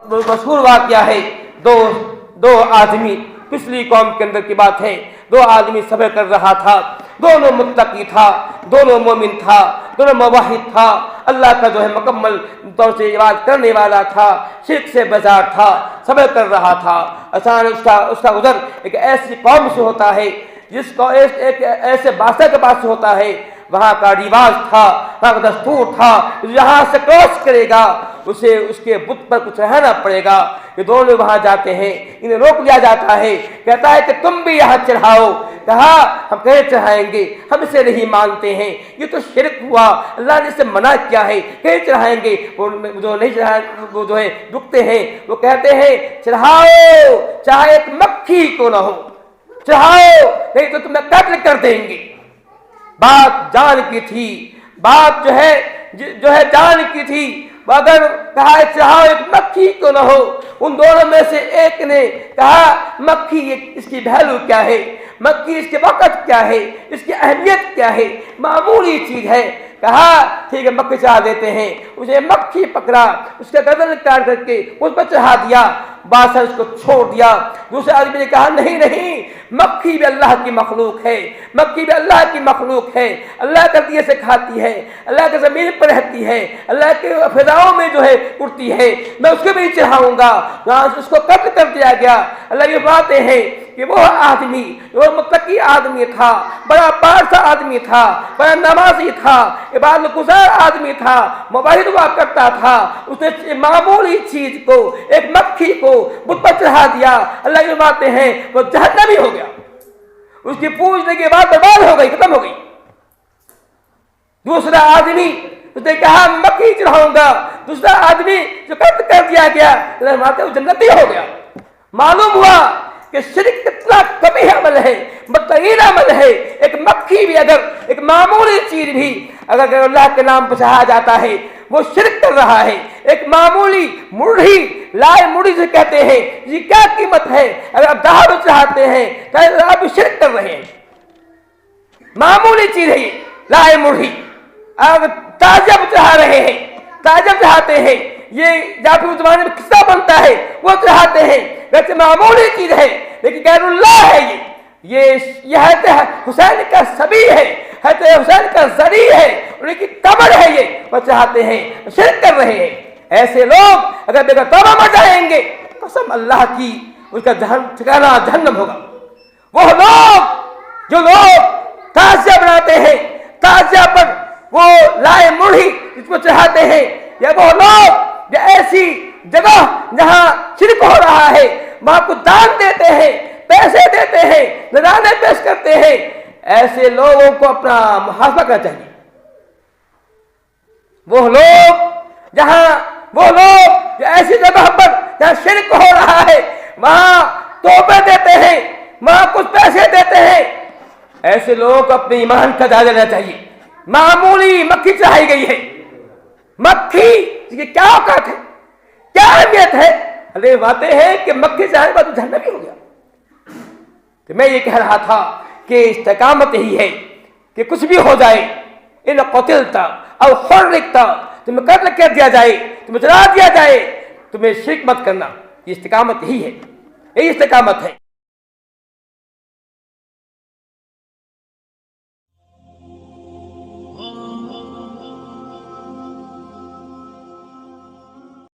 मशहूर वाक़या है, दो आदमी, पिछली कौम के अंदर की बात है। दो आदमी सब्र कर रहा था, दोनों मुत्तकी था, दोनों मोमिन था, दोनों मुवाहिद था, अल्लाह का जो है मुकम्मल तौर से इबादत करने वाला था, शिर्क से बेजार था, सब्र कर रहा था। अचानक उसका गुज़र एक ऐसी कौम से होता है जिसको एक ऐसे बादशाह के पास से होता है। वहाँ का रिवाज था, वहाँ का दस्तूर था, जहाँ से क्रॉस करेगा उसे उसके बुत पर कुछ रहना पड़ेगा। ये दोनों वहाँ जाते हैं, इन्हें रोक लिया जाता है, कहता है कि तुम भी यहाँ चढ़ाओ। कहा हम कैसे चढ़ाएंगे, हम इसे नहीं मानते हैं, ये तो शिरक हुआ, अल्लाह ने इसे मना किया है, कैसे चढ़ाएंगे। वो जो नहीं चढ़ा, वो जो है रुकते हैं, वो कहते हैं चढ़ाओ, चाहे एक मक्खी को ना हो, चढ़ाओ, नहीं तो तुम्हें कत्ल कर देंगे। बात जान की थी, बात जो है जान की थी। अगर कहा चाहो एक मक्खी को न हो, उन दोनों में से एक ने कहा मक्खी इसकी वैल्यू क्या है, मक्खी इसके वक़्त क्या है, इसकी अहमियत क्या है, मामूली चीज़ है। कहा ठीक है मक्खी चढ़ा देते हैं। उसे मक्खी पकड़ा, उसका गर्दन काट करके उस पर चढ़ा दिया, बादशाह उसको छोड़ दिया। दूसरे आदमी ने कहा नहीं नहीं, मक्खी भी अल्लाह की मखलूक है, मक्खी भी अल्लाह की मखलूक है, अल्लाह के दिए से खाती है, अल्लाह के ज़मीन पर रहती है, अल्लाह के फिजाओं में जो है उड़ती है, मैं उसको भी चढ़ाऊंगा। उसको कत्ल कर दिया गया। अल्लाह ये बातें हैं कि वो आदमी वो मुत्तकी आदमी था, बड़ा पारसा आदमी था, बड़ा नमाजी था, इबादत गुज़ार आदमी था, मुबाहिद हुआ करता था। उसने मामूली चीज को, एक मक्खी को बुत पर चढ़ा दिया। अल्लाह की बातें हैं वो जहन्नमी हो गया, उसकी पूछने के बाद बर्बाद हो गई, खत्म हो गई। दूसरा आदमी उसने कहा मक्खी चढ़ाऊंगा, दूसरा आदमी जो कत्ल कर दिया गया, अल्लाह माते वो जन्नती हो गया। मालूम हुआ कि शिर्क कितना कबीह अमल है, बदतरीन अमल है। एक मक्खी भी अगर, एक मामूली चीज भी अगर अल्लाह के नाम पर चढ़ाया जाता है वो शिर्क कर रहा है। एक मामूली मुर्गी, लाए मुर्गी से कहते हैं ये क्या कीमत है, अगर आप दारू चढ़ाते हैं तो आप शिर्क कर रहे हैं। मामूली चीज है ये लाए मुर्गी, अगर ताजा चढ़ा रहे हैं, ताजा चढ़ाते हैं, ये जाफी उस जमाने में किस्सा बनता है वो चढ़ाते हैं, वैसे मामूली चीज है लेकिन गैरुल्लाह है। ये हुसैन का सभी है, हुसैन का जरी है, उनकी कब्र है, ये वो चाहते हैं, शिर्क कर रहे हैं। ऐसे लोग अगर बेगर तौबा मर जाएंगे, कसम अल्लाह की उसका ठिकाना जहन्नम होगा। वो लोग जो लोग ताजिया बनाते हैं, ताजिया पर वो लाए मुर्गी इसको चढ़ाते हैं, या वो लोग जो ऐसी जगह जहां शिर्क हो रहा है वहां को दान देते हैं, पैसे देते हैं, नज़राने पेश करते हैं, ऐसे लोगों को अपना मुहासबा करना चाहिए। वो लोग जो ऐसी जगह पर जहां शिर्क हो रहा है वहां तोबे देते हैं, वहां कुछ पैसे देते हैं, ऐसे लोगों को अपने ईमान का जायजा लेना चाहिए। मामूली मक्खी चढ़ाई गई है, मक्खी की क्या औकात है, क्या अहमियत है। अरे बातें हैं कि मक्खी चढ़ाने के बाद जहन्नमी हो गया। तो मैं ये कह रहा था कि इस्तिकामत यही है कि कुछ भी हो जाए, इन क़ुतिलता और हुर्रिकता, तुम्हें कत्ल कर दिया जाए, तुम्हें जला दिया जाए, तुम्हें शिर्क मत करना। ये इस्तिकामत यही है, यही इस्तिकामत है।